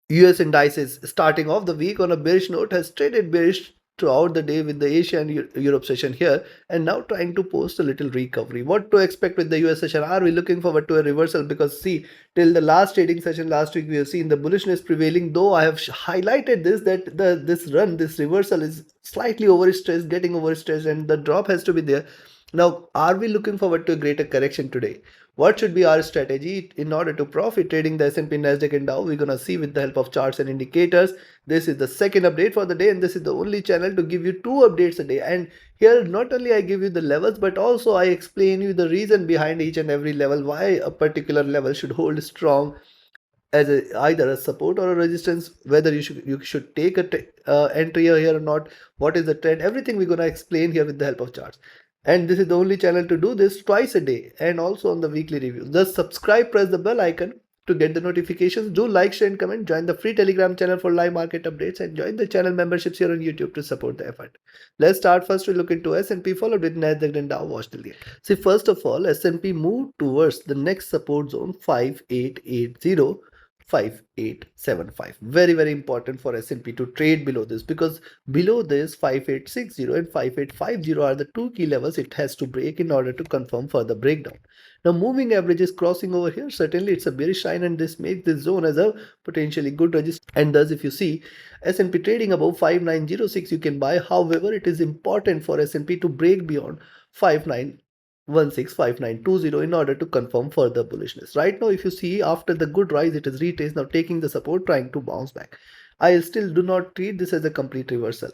US indices starting off the week on a bearish note has traded bearish throughout the day with the Asia and Europe session here and now trying to post a little recovery. What to expect with the US session? Are we looking forward to a reversal? Because see, till the last trading session last week we have seen the bullishness prevailing, though I have highlighted this that this reversal is slightly overstressed, getting overstressed, and the drop has to be there. Now, are we looking forward to a greater correction today? What should be our strategy in order to profit trading the S&P, Nasdaq and Dow? We're going to see with the help of charts and indicators. This is the second update for the day and this is the only channel to give you 2 updates a day. And here not only I give you the levels but also I explain you the reason behind each and every level, why a particular level should hold strong as either a support or a resistance, whether you should take a entry here or not, what is the trend, everything we're going to explain here with the help of charts. And this is the only channel to do this twice a day and also on the weekly reviews. Just subscribe, press the bell icon to get the notifications. Do like, share and comment. Join the free Telegram channel for live market updates and join the channel memberships here on YouTube to support the effort. Let's start first to look into S&P followed with Nasdaq and Dow. Watch till the end. See, first of all, S&P moved towards the next support zone 5880, 5875. Very important for S&P to trade below this, because below this 5860 and 5850 are the two key levels it has to break in order to confirm further breakdown. Now moving average is crossing over here. Certainly it's a bearish sign and this makes this zone as a potentially good resistance, and thus if you see S&P trading above 5906 you can buy. However, it is important for S&P to break beyond 59165920 in order to confirm further bullishness. Right now if you see after the good rise it is retraced, now taking the support, trying to bounce back. I still do not treat this as a complete reversal.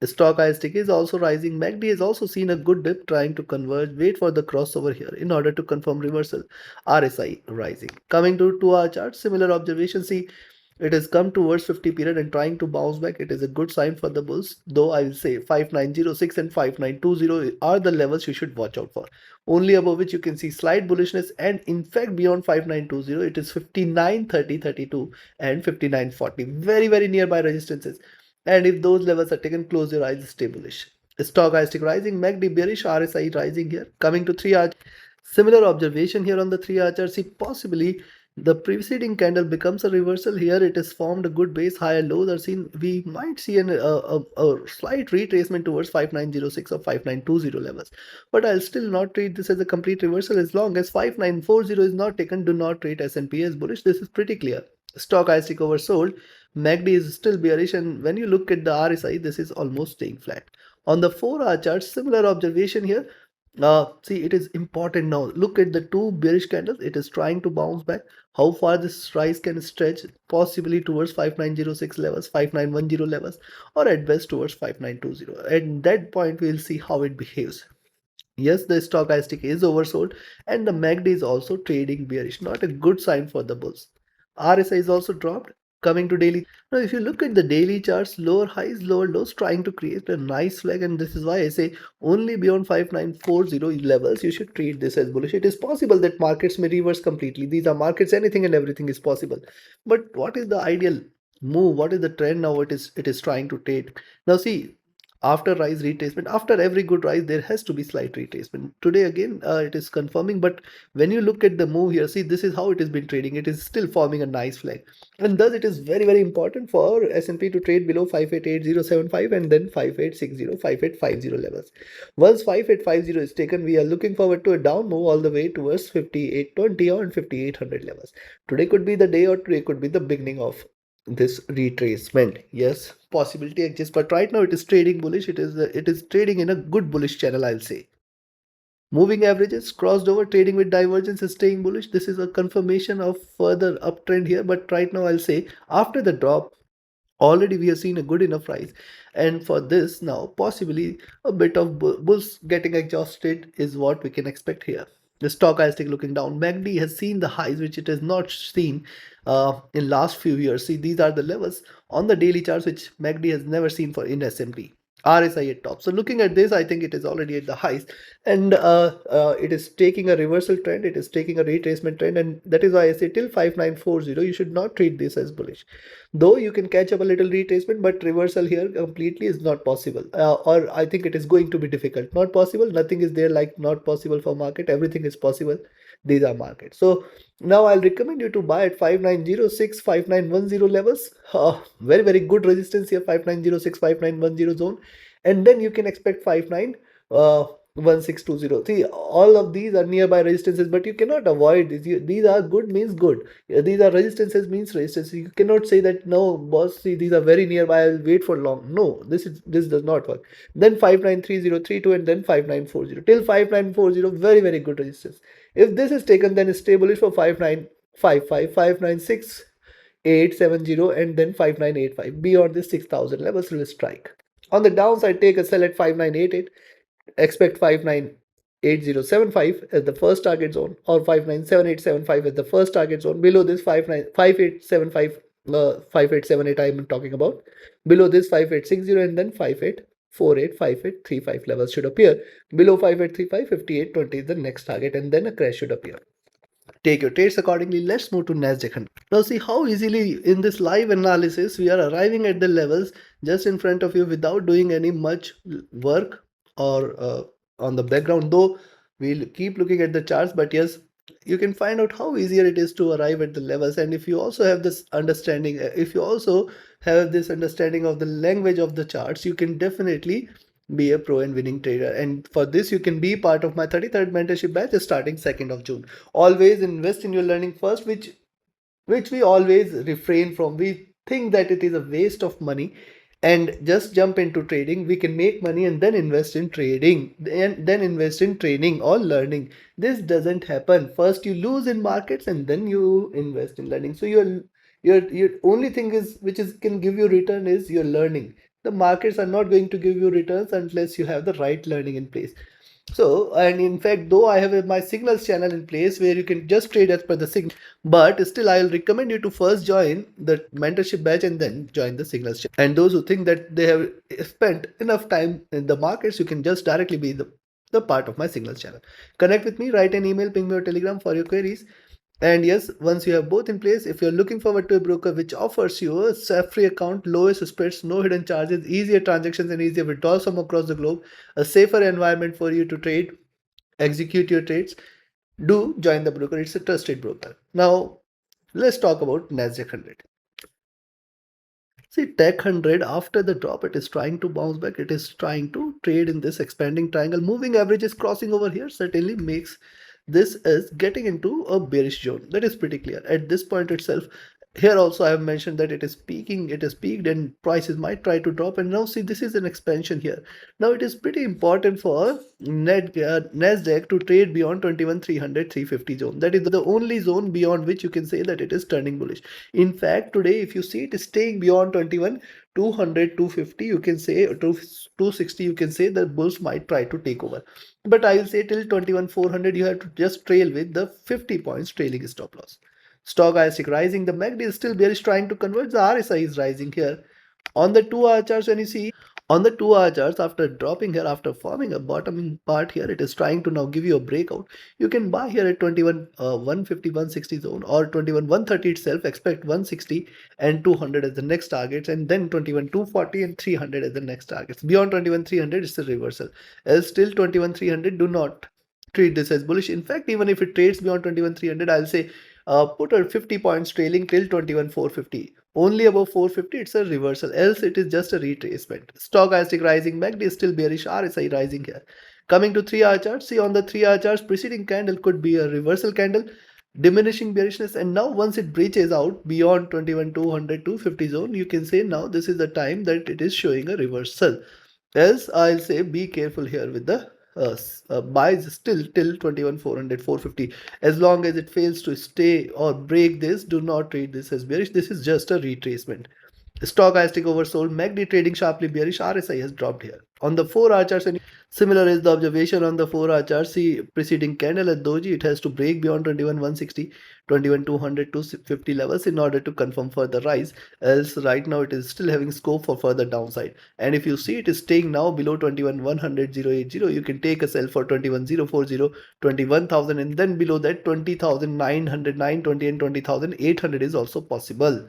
The stochastic is also rising. MACD has also seen a good dip trying to converge. Wait for the crossover here in order to confirm reversal. RSI rising. Coming to 2 hour chart, similar observation. See, it has come towards 50 period and trying to bounce back. It is a good sign for the bulls, though I will say 5906 and 5920 are the levels you should watch out for. Only above which you can see slight bullishness, and in fact beyond 5920 it is 593032 and 5940, very nearby resistances. And if those levels are taken, close your eyes, stay bullish. Stochastic rising, MACD bearish, RSI rising here. Coming to 3 hour, similar observation here on the 3 hour chart. See, possibly the preceding candle becomes a reversal here. It has formed a good base, higher lows are seen. We might see a slight retracement towards 5906 or 5920 levels, but I'll still not treat this as a complete reversal. As long as 5940 is not taken, do not treat S&P as bullish. This is pretty clear. Stochastic oversold, MACD is still bearish, and when you look at the RSI, this is almost staying flat. On the 4 hour chart, similar observation here. See, it is important now. Look at the two bearish candles. It is trying to bounce back. How far this rise can stretch? Possibly towards 5906 levels, 5910 levels, or at best towards 5920. At that point, we'll see how it behaves. Yes, the stochastic is oversold, and the MACD is also trading bearish. Not a good sign for the bulls. RSI is also dropped. Coming to daily, now if you look at the daily charts, lower highs, lower lows, trying to create a nice flag, and this is why I say only beyond 5940 levels you should treat this as bullish. It is possible that markets may reverse completely. These are markets, anything and everything is possible. But what is the ideal move? What is the trend now? It is trying to trade. Now see, after rise retracement, after every good rise there has to be slight retracement. Today again it is confirming, but when you look at the move here, see, this is how it has been trading. It is still forming a nice flag, and thus it is very important for S&P to trade below 588075 and then 5860 5850 levels. Once 5850 is taken, we are looking forward to a down move all the way towards 5820 or 5800 levels. Today could be the day, or today could be the beginning of this retracement. Yes, possibility exists, but right now it is trading bullish. It is trading in a good bullish channel, I'll say. Moving averages crossed over, trading with divergence is staying bullish. This is a confirmation of further uptrend here, but right now I'll say after the drop already we have seen a good enough rise, and for this now possibly a bit of bulls getting exhausted is what we can expect here. The stochastic looking down, MACD has seen the highs which it has not seen in last few years. See, these are the levels on the daily charts which MACD has never seen for in S&P. RSI at top. So looking at this, I think it is already at the highs, and it is taking a reversal trend. It is taking a retracement trend, and that is why I say till 5940 you should not treat this as bullish. Though you can catch up a little retracement, but reversal here completely is not possible, or I think it is going to be difficult. Not possible. Nothing is there like not possible for market. Everything is possible. These are markets. So now I'll recommend you to buy at 5906, 5910 levels. Very, very good resistance here, 5906, 5910 zone. And then you can expect 591620. See, all of these are nearby resistances, but you cannot avoid these. These are good means good. These are resistances means resistance. You cannot say that no, boss, see, these are very nearby, I'll wait for long. No, this does not work. Then 593032 and then 5940. Till 5940, very, very good resistance. If this is taken, then establish for 5955, 596,870 and then 5985. Beyond this 6000 levels will strike. On the downside, take a sell at 5988. Expect 598075 as the first target zone, or 597875 as the first target zone. Below this 5875, 5878 I am talking about. Below this 5860 and then 5848, 5835 levels should appear. Below 5835, 5820 is the next target, and then a crash should appear. Take your trades accordingly. Let's move to Nasdaq 100. Now see how easily in this live analysis we are arriving at the levels just in front of you without doing any much work or on the background. Though we'll keep looking at the charts, but yes, you can find out how easier it is to arrive at the levels. And if you also have this understanding, if you also have this understanding of the language of the charts, you can definitely be a pro and winning trader. And for this, you can be part of my 33rd mentorship batch starting 2nd of June. Always invest in your learning first, which we always refrain from. We think that it is a waste of money and just jump into trading. We can make money and then invest in trading, and then invest in training or learning. This doesn't happen. First you lose in markets and then you invest in learning. So your only thing is which is can give you return is your learning. The markets are not going to give you returns unless you have the right learning in place. So, and in fact, though I have my signals channel in place where you can just trade as per the signal, but still I'll recommend you to first join the mentorship batch and then join the signals channel. And those who think that they have spent enough time in the markets, you can just directly be the part of my signals channel. Connect with me, write an email, ping me or telegram for your queries. And yes, once you have both in place, if you're looking forward to a broker which offers you a free account, lowest spreads, no hidden charges, easier transactions and easier withdrawals from across the globe, a safer environment for you to trade, execute your trades, do join the broker. It's a trusted broker. Now, let's talk about Nasdaq 100. See, Tech 100, after the drop, it is trying to bounce back. It is trying to trade in this expanding triangle. Moving average is crossing over here, certainly makes this is getting into a bearish zone. That is pretty clear. At this point itself, here also I have mentioned that it is peaking, it is peaked and prices might try to drop. And now see, this is an expansion here. Now it is pretty important for Nasdaq to trade beyond 21,300, 350 zone. That is the only zone beyond which you can say that it is turning bullish. In fact, today if you see it is staying beyond 21,200, 250, you can say 260, you can say that bulls might try to take over. But I will say till 21,400 you have to just trail with the 50 points trailing stop loss. Stochastic rising, the MACD is still bearish, trying to converge. The RSI is rising here. On the 2-hour charts, when you see on the 2-hour charts, after dropping here, after forming a bottoming part here, it is trying to now give you a breakout. You can buy here at 21 150 160 zone, or 21 130 itself. Expect 160 and 200 as the next targets, and then 21 240 and 300 as the next targets. Beyond 21 300 it's a reversal. Else still 21 300, do not treat this as bullish. In fact, even if it trades beyond 21 300, I'll say put a 50 points trailing till 21 450. Only above 450 it's a reversal, else it is just a retracement. Stochastic rising, MACD is still bearish, RSI rising here. Coming to 3-hour charts, see on the 3-hour charts, preceding candle could be a reversal candle, diminishing bearishness, and now once it breaches out beyond 21 200 250 zone, you can say now this is the time that it is showing a reversal. Else I'll say be careful here with the buys still till 21 400 450. As long as it fails to stay or break this, do not treat this as bearish. This is just a retracement. Stochastic oversold, MACD trading sharply bearish, RSI has dropped here. On the 4-hour charts, and similar is the observation on the 4-hour chart. See, preceding candle at doji, it has to break beyond 21 160, 21 200 250 levels in order to confirm further rise. Else right now it is still having scope for further downside. And if you see it is staying now below 21 100 080, you can take a sell for 21 040, 21,000, and then below that 20,900, 920 and 20,800 is also possible.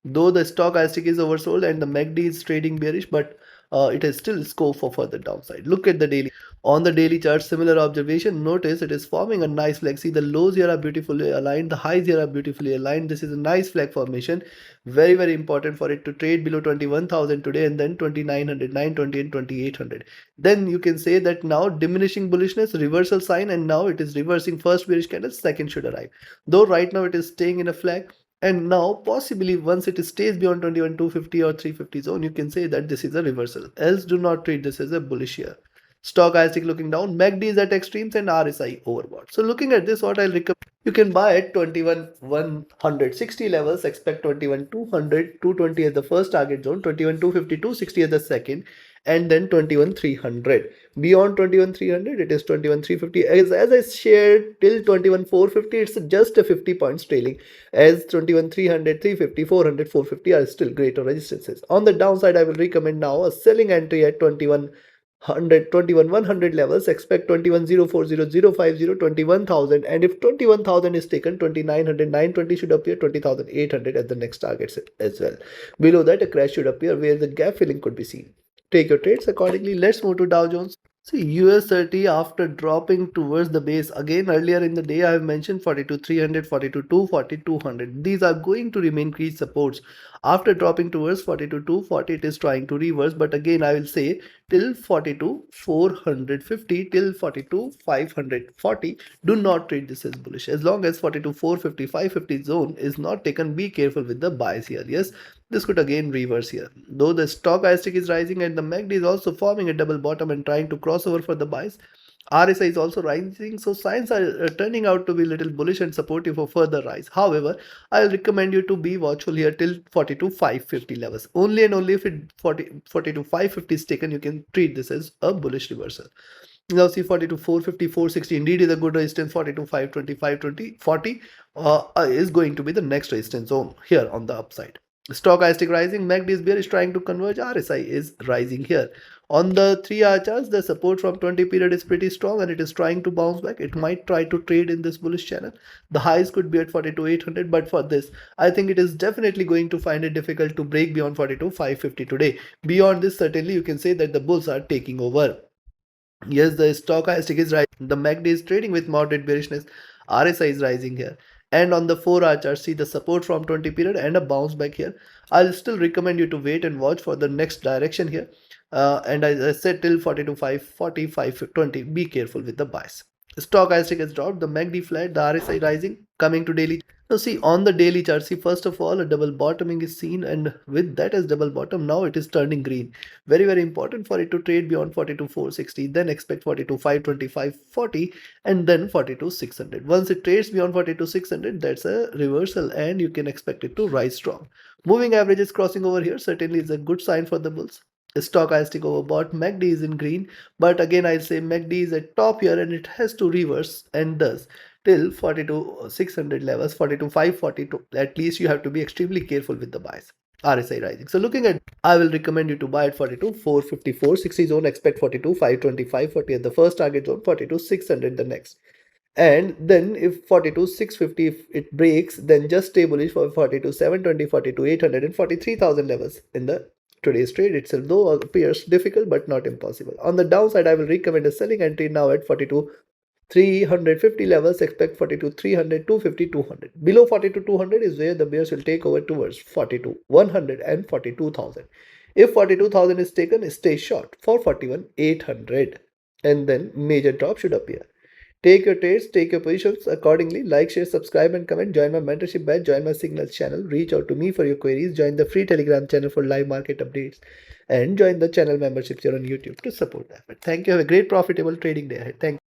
Though the stochastic is oversold and the MACD is trading bearish, but it is still scope for further downside. Look at the daily. On the daily chart, similar observation. Notice it is forming a nice flag. See, the lows here are beautifully aligned, the highs here are beautifully aligned. This is a nice flag formation. Very, very important for it to trade below 21,000 today, and then 2,900, 920 and 2,800. Then you can say that now diminishing bullishness, reversal sign, and now it is reversing. First bearish candle, second should arrive. Though right now it is staying in a flag, and now possibly once it stays beyond 21,250 or 350 zone, you can say that this is a reversal. Else do not treat this as a bullish here. Stochastic looking down, MACD is at extremes, and RSI overbought. So looking at this, what I'll recommend, you can buy at 21,160 levels, expect 21,200, 220 as the first target zone, 21,250, 260 as the second, and then 21,300. Beyond 21,300, it is 21,350. As I shared, till 21,450, it's just a 50 points trailing, as 21,300, 350, 400, 450 are still greater resistances. On the downside, I will recommend now a selling entry at 21,100 levels, expect 21,040, 21,000, and if 21,000 is taken, 2,900, 920 should appear, 20,800 at the next targets as well. Below that, a crash should appear where the gap filling could be seen. Take your trades accordingly. Let's move to Dow Jones. See, US 30 after dropping towards the base again earlier in the day, I have mentioned 42,300, 42,200, 42,200. These are going to remain key supports. After dropping towards 42,240, it is trying to reverse, but again I will say till 42,450 till 42,540, do not treat this as bullish. As long as 42,450, 550 zone is not taken, be careful with the buys here. Yes, this could again reverse here. Though the stochastic is rising and the MACD is also forming a double bottom and trying to cross over for the buys, RSI is also rising, so signs are turning out to be little bullish and supportive for further rise. However, I'll recommend you to be watchful here till 42,550 levels. Only and only if it 42,550 is taken, you can treat this as a bullish reversal. Now see 42,450, 460 indeed is a good resistance. 42,520, 520, 40 is going to be the next resistance zone here on the upside. Stochastic rising, MACD is bearish trying to converge, RSI is rising here. On the 3-hour charts, the support from 20 period is pretty strong and it is trying to bounce back. It might try to trade in this bullish channel. The highs could be at 42,800, but for this, I think it is definitely going to find it difficult to break beyond 42,550 today. Beyond this, certainly you can say that the bulls are taking over. Yes, the stochastic is rising. The MACD is trading with moderate bearishness. RSI is rising here. And on the 4-hour chart, see the support from 20 period and a bounce back here. I'll still recommend you to wait and watch for the next direction here. And as I said, till 42,540, 520, be careful with the buys. Stochastic has dropped, the MACD flat, the RSI rising. Coming to daily. Now see on the daily chart, see first of all a double bottoming is seen, and with that as double bottom, now it is turning green. Very, very important for it to trade beyond 42,460, then expect 42,525, 40, and then 42,600. Once it trades beyond 42,600, that's a reversal and you can expect it to rise strong. Moving averages crossing over here certainly is a good sign for the bulls. Stochastic overbought, MACD is in green, but again I'll say MACD is at top here and it has to reverse and does till 42,600 levels, 42,542. At least you have to be extremely careful with the buys. RSI rising. So looking at, I will recommend you to buy at 42,450, 460 zone, expect 42,525, 40 at the first target zone, 42,600 the next. And then if 42,650, if it breaks, then just stay bullish for 42,720, 42,800 and 43,000 levels in the today's trade itself, though appears difficult but not impossible. On the downside, I will recommend a selling entry now at 42,350 levels, expect 42,300, 250, 200. Below 42,200 is where the bears will take over towards 42,100 and 42,000. If 42,000 is taken, stay short for 41,800 and then major drop should appear. Take your trades, take your positions accordingly. Like, share, subscribe and comment. Join my mentorship batch, join my signals channel. Reach out to me for your queries. Join the free Telegram channel for live market updates. And join the channel memberships here on YouTube to support that. Thank you. Have a great profitable trading day ahead. Thank you.